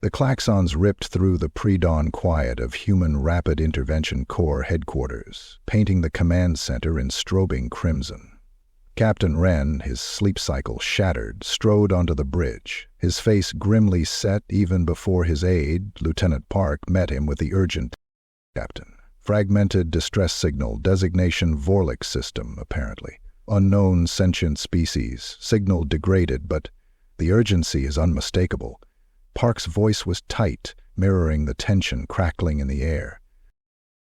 The klaxons ripped through the pre-dawn quiet of Human Rapid Intervention Corps headquarters, painting the command center in strobing crimson. Captain Wren, his sleep cycle shattered, strode onto the bridge, his face grimly set even before his aide, Lieutenant Park, met him with the urgent, "Captain. Fragmented distress signal, designation Vorlix system, apparently. Unknown sentient species, signal degraded, but the urgency is unmistakable." Park's voice was tight, mirroring the tension crackling in the air.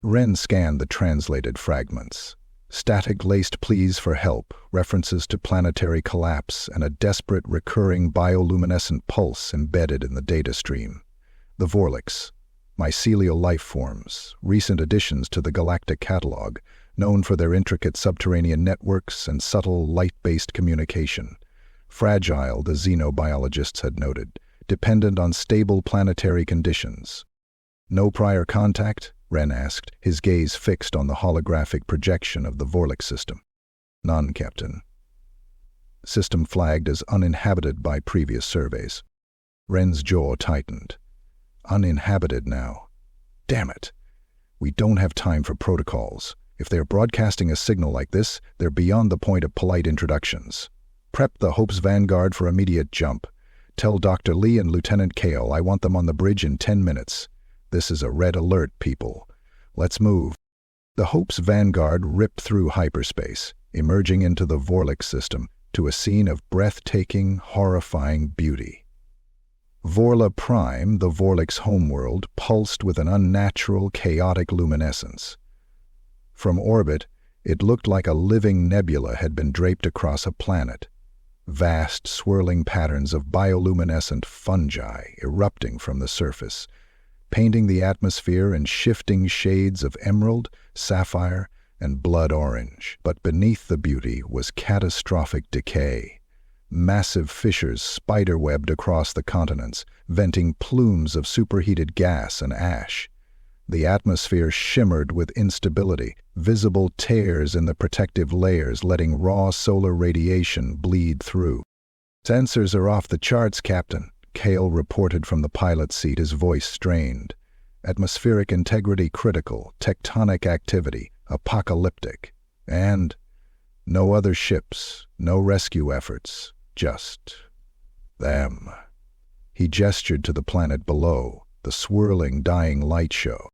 Wren scanned the translated fragments. Static-laced pleas for help, references to planetary collapse, and a desperate recurring bioluminescent pulse embedded in the data stream. The Vorlix, mycelial life forms, recent additions to the galactic catalog, known for their intricate subterranean networks and subtle light-based communication. Fragile, the xenobiologists had noted, dependent on stable planetary conditions. "No prior contact?" Wren asked, his gaze fixed on the holographic projection of the Vorlix system. "None, Captain. System flagged as uninhabited by previous surveys." Wren's jaw tightened. Uninhabited now. Damn it! We don't have time for protocols. If they're broadcasting a signal like this, they're beyond the point of polite introductions. Prep the Hope's Vanguard for immediate jump. Tell Dr. Lee and Lieutenant Kale I want them on the bridge in 10 minutes. This is a red alert, people. Let's move. The Hope's Vanguard ripped through hyperspace, emerging into the Vorlix system, to a scene of breathtaking, horrifying beauty. Vorla Prime, the Vorlix homeworld, pulsed with an unnatural, chaotic luminescence. From orbit, it looked like a living nebula had been draped across a planet. Vast, swirling patterns of bioluminescent fungi erupting from the surface, painting the atmosphere in shifting shades of emerald, sapphire, and blood orange. But beneath the beauty was catastrophic decay. Massive fissures spiderwebbed across the continents, venting plumes of superheated gas and ash. The atmosphere shimmered with instability, visible tears in the protective layers letting raw solar radiation bleed through. "Sensors are off the charts, Captain," Kale reported from the pilot's seat, his voice strained. "Atmospheric integrity critical, tectonic activity, apocalyptic. And no other ships, no rescue efforts, just them." He gestured to the planet below, the swirling, dying light show.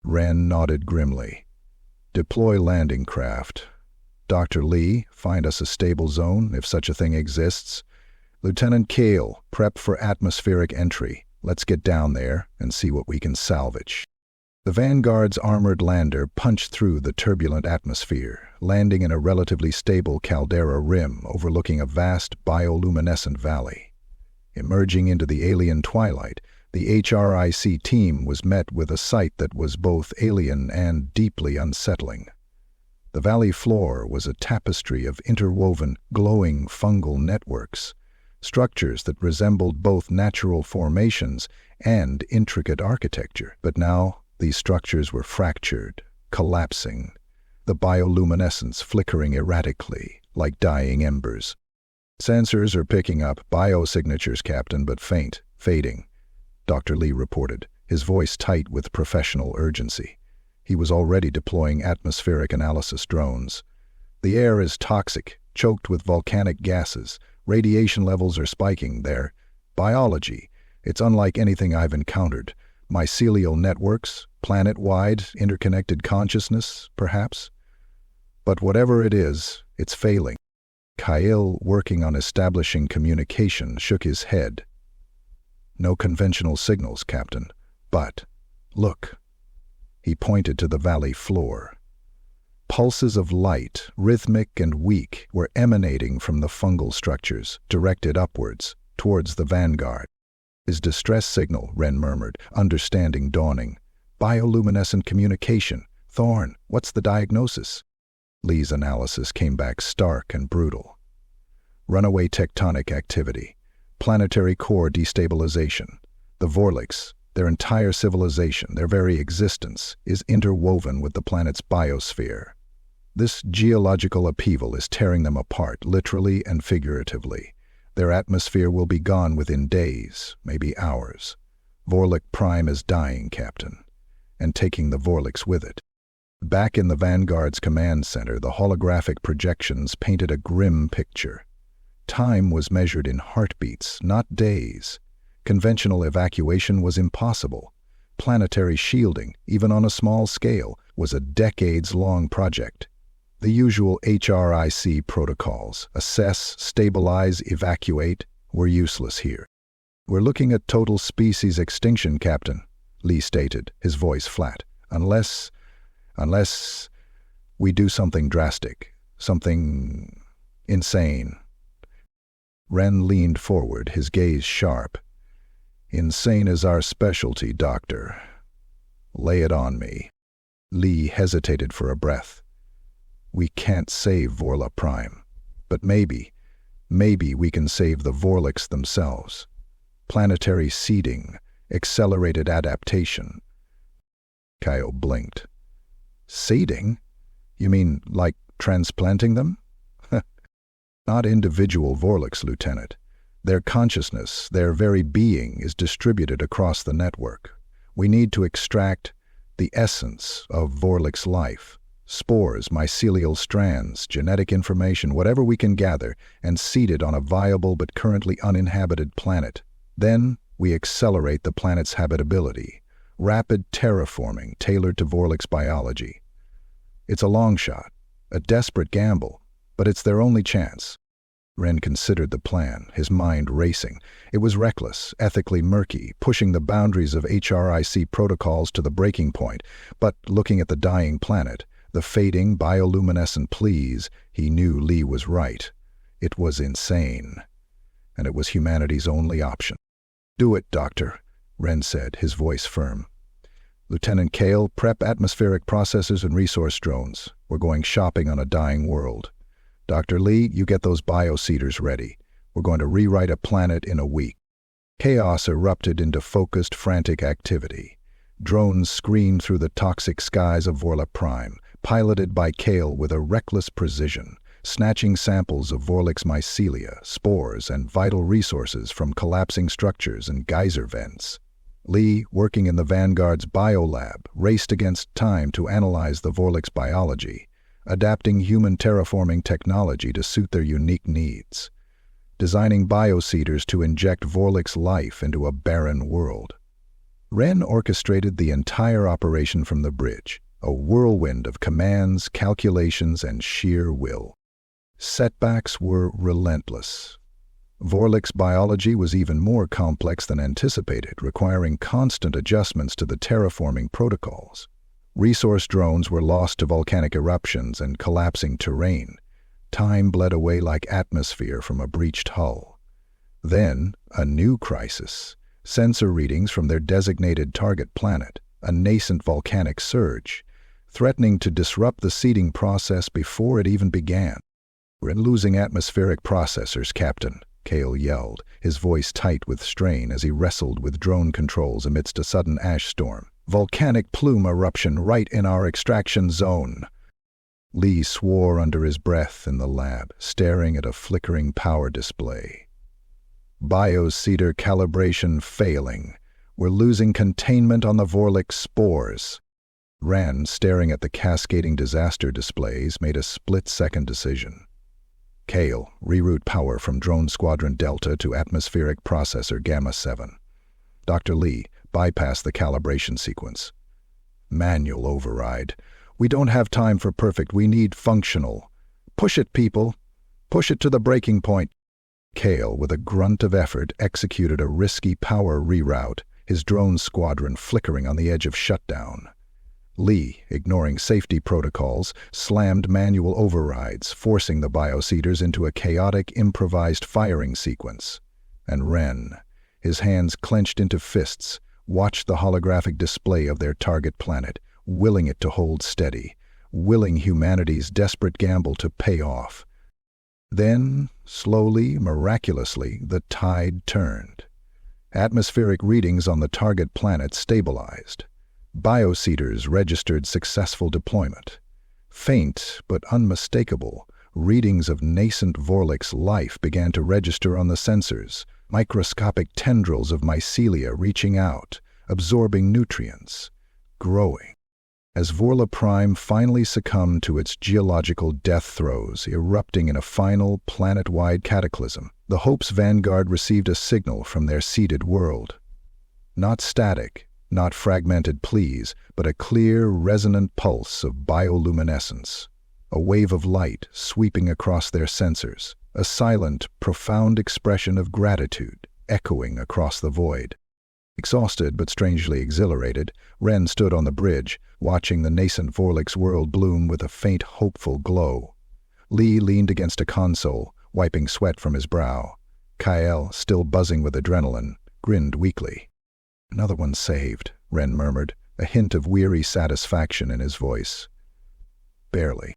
Wren nodded grimly. "Deploy landing craft. Dr. Lee, find us a stable zone, if such a thing exists. Lieutenant Kale, prep for atmospheric entry. Let's get down there and see what we can salvage." The Vanguard's armored lander punched through the turbulent atmosphere, landing in a relatively stable caldera rim overlooking a vast bioluminescent valley. Emerging into the alien twilight, the HRIC team was met with a sight that was both alien and deeply unsettling. The valley floor was a tapestry of interwoven, glowing fungal networks, structures that resembled both natural formations and intricate architecture. But now these structures were fractured, collapsing, the bioluminescence flickering erratically, like dying embers. "Sensors are picking up biosignatures, Captain, but faint, fading," Dr. Lee reported, his voice tight with professional urgency. He was already deploying atmospheric analysis drones. "The air is toxic, choked with volcanic gases. Radiation levels are spiking there. Biology, it's unlike anything I've encountered. Mycelial networks, planet-wide, interconnected consciousness, perhaps? But whatever it is, it's failing." Kyle, working on establishing communication, shook his head. "No conventional signals, Captain, but look." He pointed to the valley floor. Pulses of light, rhythmic and weak, were emanating from the fungal structures, directed upwards, towards the Vanguard. "His distress signal," Wren murmured, understanding dawning. "Bioluminescent communication. Thorn, what's the diagnosis?" Lee's analysis came back stark and brutal. "Runaway tectonic activity. Planetary core destabilization. The Vorlix, their entire civilization, their very existence, is interwoven with the planet's biosphere. This geological upheaval is tearing them apart, literally and figuratively. Their atmosphere will be gone within days, maybe hours. Vorlich Prime is dying, Captain, and taking the Vorlichs with it. Back in the Vanguard's command center, the holographic projections painted a grim picture. Time was measured in heartbeats, not days. Conventional evacuation was impossible. Planetary shielding, even on a small scale, was a decades-long project. The usual HRIC protocols, assess, stabilize, evacuate, were useless here. "We're looking at total species extinction, Captain," Lee stated, his voice flat. Unless we do something drastic, something insane." Wren leaned forward, his gaze sharp. "Insane is our specialty, Doctor. Lay it on me." Lee hesitated for a breath. "We can't save Vorlich Prime, but maybe we can save the Vorlichs themselves. Planetary seeding, accelerated adaptation." Kyle blinked. "Seeding? You mean like transplanting them?" "Not individual Vorlichs, Lieutenant. Their consciousness, their very being, is distributed across the network. We need to extract the essence of Vorlich's life. Spores, mycelial strands, genetic information, whatever we can gather, and seed it on a viable but currently uninhabited planet. Then we accelerate the planet's habitability. Rapid terraforming tailored to Vorlich's biology. It's a long shot, a desperate gamble, but it's their only chance." Wren considered the plan, his mind racing. It was reckless, ethically murky, pushing the boundaries of HRIC protocols to the breaking point, but looking at the dying planet, the fading bioluminescent pleas, he knew Lee was right. It was insane, and it was humanity's only option. "Do it, Doctor," Wren said, his voice firm. "Lieutenant Kale, prep atmospheric processors and resource drones. We're going shopping on a dying world. Dr. Lee, you get those bioseeders ready. We're going to rewrite a planet in a week." Chaos erupted into focused, frantic activity. Drones screamed through the toxic skies of Vorlich Prime, piloted by Kale with a reckless precision, snatching samples of Vorlich's mycelia, spores, and vital resources from collapsing structures and geyser vents. Lee, working in the Vanguard's biolab, raced against time to analyze the Vorlich's biology, adapting human terraforming technology to suit their unique needs, designing bioseeders to inject Vorlich's life into a barren world. Wren orchestrated the entire operation from the bridge, a whirlwind of commands, calculations, and sheer will. Setbacks were relentless. Vorlich's biology was even more complex than anticipated, requiring constant adjustments to the terraforming protocols. Resource drones were lost to volcanic eruptions and collapsing terrain. Time bled away like atmosphere from a breached hull. Then, a new crisis. Sensor readings from their designated target planet, a nascent volcanic surge, threatening to disrupt the seeding process before it even began. "We're losing atmospheric processors, Captain," Kale yelled, his voice tight with strain as he wrestled with drone controls amidst a sudden ash storm. "Volcanic plume eruption right in our extraction zone." Lee swore under his breath in the lab, staring at a flickering power display. "Bioseeder calibration failing. We're losing containment on the Vorlich spores." Wren, staring at the cascading disaster displays, made a split-second decision. "Kale, reroute power from Drone Squadron Delta to atmospheric processor Gamma 7. Dr. Lee, bypass the calibration sequence. Manual override. We don't have time for perfect, we need functional. Push it, people. Push it to the breaking point." Kale, with a grunt of effort, executed a risky power reroute, his drone squadron flickering on the edge of shutdown. Lee, ignoring safety protocols, slammed manual overrides, forcing the bioseeders into a chaotic, improvised firing sequence. And Wren, his hands clenched into fists, watched the holographic display of their target planet, willing it to hold steady, willing humanity's desperate gamble to pay off. Then, slowly, miraculously, the tide turned. Atmospheric readings on the target planet stabilized. Bioseeders registered successful deployment. Faint but unmistakable, readings of nascent Vorlich's life began to register on the sensors, microscopic tendrils of mycelia reaching out, absorbing nutrients, growing. As Vorla Prime finally succumbed to its geological death throes, erupting in a final, planet-wide cataclysm, the Hope's vanguard received a signal from their seeded world. Not static, not fragmented pleas, but a clear, resonant pulse of bioluminescence. A wave of light sweeping across their sensors, a silent, profound expression of gratitude echoing across the void. Exhausted but strangely exhilarated, Ren stood on the bridge, watching the nascent Vorlix world bloom with a faint, hopeful glow. Lee leaned against a console, wiping sweat from his brow. Kael, still buzzing with adrenaline, grinned weakly. "Another one saved," Ren murmured, a hint of weary satisfaction in his voice. "Barely."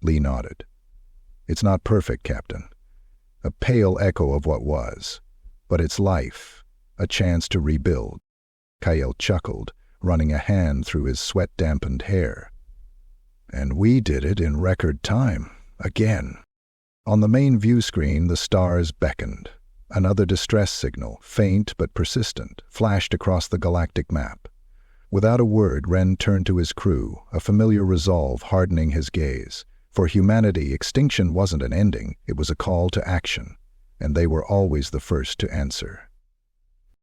Lee nodded. "It's not perfect, Captain. A pale echo of what was. But it's life. A chance to rebuild." Kael chuckled, running a hand through his sweat-dampened hair. "And we did it in record time. Again." On the main view screen, the stars beckoned. Another distress signal, faint but persistent, flashed across the galactic map. Without a word, Ren turned to his crew, a familiar resolve hardening his gaze. For humanity, extinction wasn't an ending, it was a call to action, and they were always the first to answer.